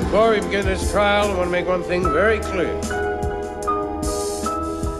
Before we begin this trial, I want to make one thing very clear.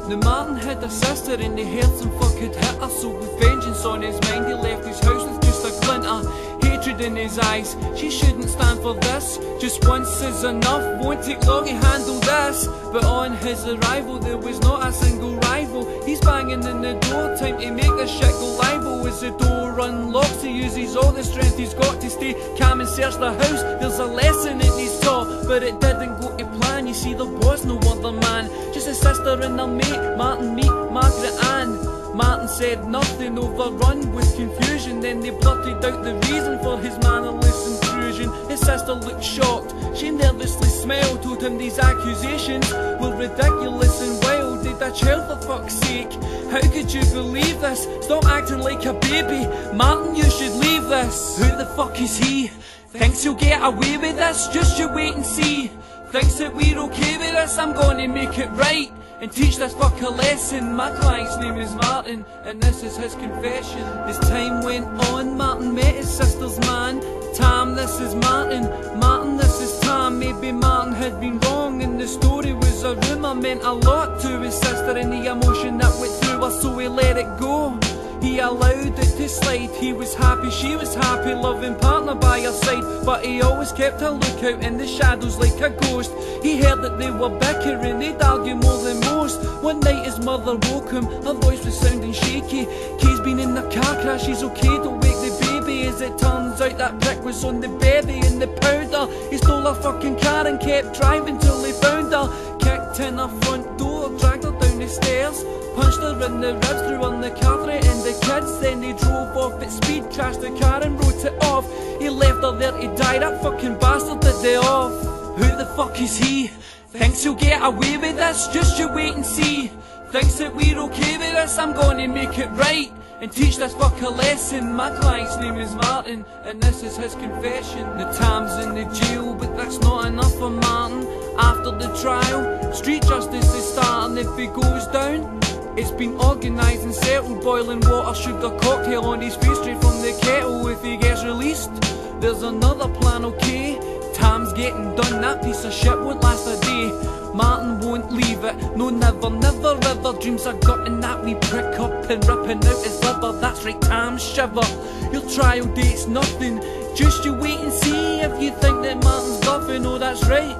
Now Martin had a sister and he heard some fuck had hit her, so with vengeance on his mind he left his house with just a glint of hatred in his eyes. She shouldn't stand for this, just once is enough, won't take long to handle this. But on his arrival there was not a single rival. He's banging in the door, time to make this shit go liable. As the door unlocks he uses all the strength he's got to stay calm and search the house. There's a lesson in his taught, but it didn't go to plan. You see there was no other man, just a sister and a mate, Martin meet Margaret Ann. Martin said nothing, overrun with confusion. Then they blurted out the reason for his mannerless intrusion. His sister looked shocked, she nervously smiled, told him these accusations were ridiculous and wild. Did a child, for fuck's sake, how could you believe this? Stop acting like a baby, Martin, you should leave this. Who the fuck is he? Thinks he'll get away with this? Just you wait and see. Thinks that we're okay with this? I'm gonna make it right and teach this fuck a lesson. My client's name is Martin, and this is his confession. As time went on, Martin met his sister's man. Tam, this is Martin. Martin, this is Tam. Maybe Martin had been wrong, and the story was a rumour. Meant a lot to his sister, and the emotion that went through her, so he let it go. He allowed it to slide. He was happy, she was happy, loving partner by her side. But he always kept a lookout in the shadows like a ghost. He heard that they were bickering, they'd argue more than most. One night his mother woke him, her voice was sounding shaky. Kay's been in a car crash, she's okay, don't wake the baby. As it turns out that prick was on the bevy in the powder. He stole her fucking car and kept driving till he found her. Kicked in her front door, dragged her down the stairs, punched her in the ribs, threw on the car, threatened the kids. Then he drove off at speed, crashed the car and wrote it off. He left her there to die, that fucking bastard did it off. Who the fuck is he? Thinks he'll get away with this? Just you wait and see. Thinks that we're okay with this? I'm gonna make it right and teach this fuck a lesson. My client's name is Martin, and this is his confession. The Tam's in the jail, but that's not enough for Martin. After the trial, street justice is starting. If he goes down, it's been organised and settled. Boiling water, sugar cocktail on his face straight from the kettle. If he gets released, there's another plan, okay? Tam's getting done, that piece of shit won't last a day. Martin won't leave it, no never, never ever. Dreams are gutting that wee prick up and ripping out his liver. That's right, Tam, shiver. Your trial date's nothing, just you wait and see. If you think that Martin's bluffing, oh that's right,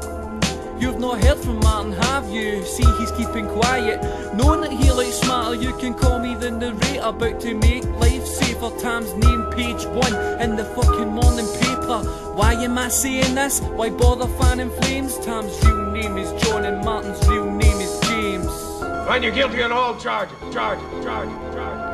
you've not heard from Martin, have you? See, he's keeping quiet, knowing that he likes smarter. You can call me the narrator, about to make life safer. Tam's name, page 1 in the fucking morning paper. Why am I saying this? Why bother fanning flames? Tam's real name is John and Martin's real name is James. Find you guilty on all charges, charges, charges, charges.